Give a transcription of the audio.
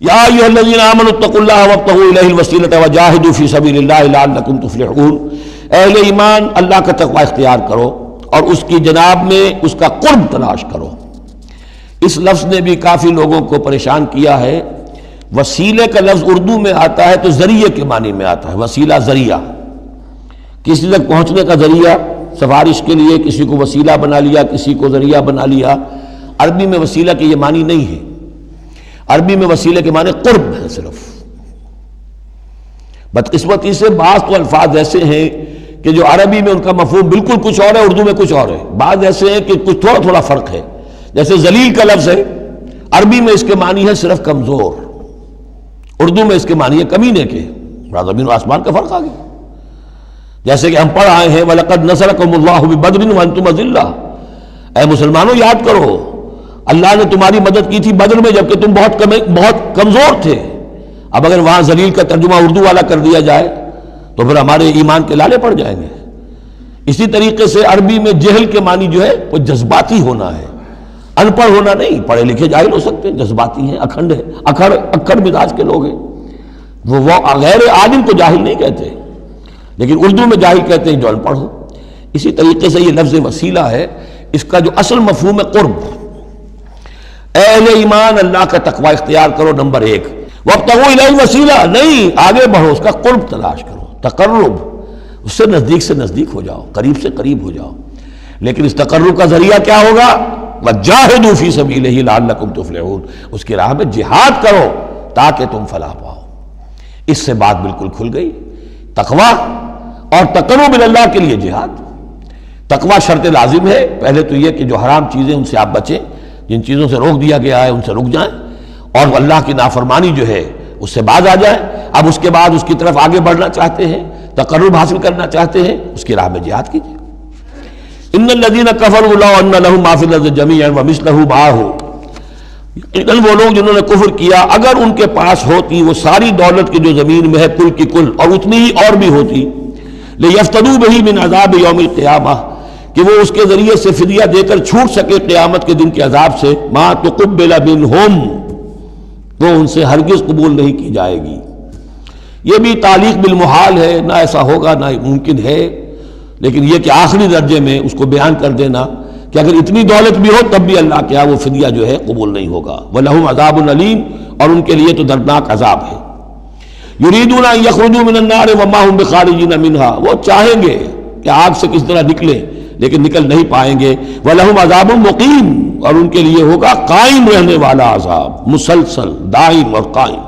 یا ایھا الذین آمنوا اتقوا اللہ وابتغوا الیہ الوسیلۃ وجاہدوا فی سبیل اللہ لعلکم تفلحون، اہل ایمان اللہ کا تقوی اختیار کرو اور اس کی جناب میں اس کا قرب تلاش کرو۔ اس لفظ نے بھی کافی لوگوں کو پریشان کیا ہے۔ وسیلے کا لفظ اردو میں آتا ہے تو ذریعے کے معنی میں آتا ہے، وسیلہ ذریعہ، کسی تک پہنچنے کا ذریعہ، سفارش کے لیے کسی کو وسیلہ بنا لیا، کسی کو ذریعہ بنا لیا۔ عربی میں وسیلہ کے یہ معنی نہیں ہے، عربی میں وسیلے کے معنی قرب ہے صرف۔ بدقسمتی سے بعض تو الفاظ ایسے ہیں کہ جو عربی میں ان کا مفہوم بالکل کچھ اور ہے، اردو میں کچھ اور ہے۔ بعض ایسے ہیں کہ کچھ تھوڑا تھوڑا فرق ہے، جیسے ذلیل کا لفظ ہے، عربی میں اس کے معنی ہے صرف کمزور، اردو میں اس کے معنی ہے کمینے کے۔ زمین و آسمان کا فرق آ گیا۔ جیسے کہ ہم پڑھ آئے ہیں وَلَقَدْ نَصَرَكُمُ اللَّهُ بِبَدْرٍ وَأَنْتُمْ أَذِلَّةٌ، اے مسلمانوں یاد کرو اللہ نے تمہاری مدد کی تھی بدر میں جبکہ تم بہت کمزور تھے۔ اب اگر وہاں ذلیل کا ترجمہ اردو والا کر دیا جائے تو پھر ہمارے ایمان کے لالے پڑ جائیں گے۔ اسی طریقے سے عربی میں جہل کے معنی جو ہے وہ جذباتی ہونا ہے، ان پڑھ ہونا نہیں۔ پڑھے لکھے جاہل ہو سکتے ہیں، جذباتی ہیں، اکھنڈ ہیں، اکھڑ مزاج کے لوگ ہیں، وہ غیر عالم کو جاہل نہیں کہتے، لیکن اردو میں جاہل کہتے ہیں جو ان پڑھ ہو۔ اسی طریقے سے یہ لفظ وسیلہ ہے، اس کا جو اصل مفہوم ہے قرب۔ اہل ایمان اللہ کا تقوی اختیار کرو، نمبر ایک۔ وابتغوا الیہ الوسیلہ، نہیں آگے بڑھو، اس کا قرب تلاش کرو، تقرب، اس سے نزدیک ہو جاؤ، قریب سے قریب ہو جاؤ۔ لیکن اس تقرب کا ذریعہ کیا ہوگا؟ وجاہدوا فی سبیلہ لعلکم تفلحون، اس کی راہ میں جہاد کرو تاکہ تم فلاح پاؤ۔ اس سے بات بالکل کھل گئی۔ تقوی اور تقرب اللہ کے لیے جہاد۔ تقوی شرط لازم ہے، پہلے تو یہ کہ جو حرام چیزیں ان سے آپ بچیں، جن چیزوں سے روک دیا گیا ہے ان سے رک جائیں، اور اللہ کی نافرمانی جو ہے اس سے باز آ جائیں۔ اب اس کے بعد اس کی طرف آگے بڑھنا چاہتے ہیں، تقرب حاصل کرنا چاہتے ہیں، اس کی راہ میں جہاد کیجیے۔ ان الذین کفروا لو ان لهم ما فی الارض جمیعا ومثلہ معہ، لیکن وہ لوگ جنہوں نے کفر کیا اگر ان کے پاس ہوتی وہ ساری دولت کی جو زمین میں ہے کل کی کل، اور اتنی ہی اور بھی ہوتی، لیفتدوا بہ من عذاب یوم القیامہ، کہ وہ اس کے ذریعے سے فدیہ دے کر چھوٹ سکے قیامت کے دن کے عذاب سے، ما تقبل منہم، وہ ان سے ہرگز قبول نہیں کی جائے گی۔ یہ بھی تعلیق بالمحال ہے، نہ ایسا ہوگا نہ ممکن ہے، لیکن یہ کہ آخری درجے میں اس کو بیان کر دینا کہ اگر اتنی دولت بھی ہو تب بھی اللہ کیا وہ فدیہ جو ہے قبول نہیں ہوگا۔ وَلَهُمْ عَذَابٌ أَلِيمٌ، اور ان کے لیے تو دردناک عذاب ہے۔ يُرِيدُونَ أَن يَخْرُجُوا مِنَ النَّارِ وَمَا هُمْ بِخَارِجِينَ مِنْهَا، وہ چاہیں گے کہ آگ سے کس طرح نکلیں لیکن نکل نہیں پائیں گے۔ وَلَهُمْ عَذَابٌ مُقِيمٌ، اور ان کے لیے ہوگا قائم رہنے والا عذاب، مسلسل، دائم اور قائم۔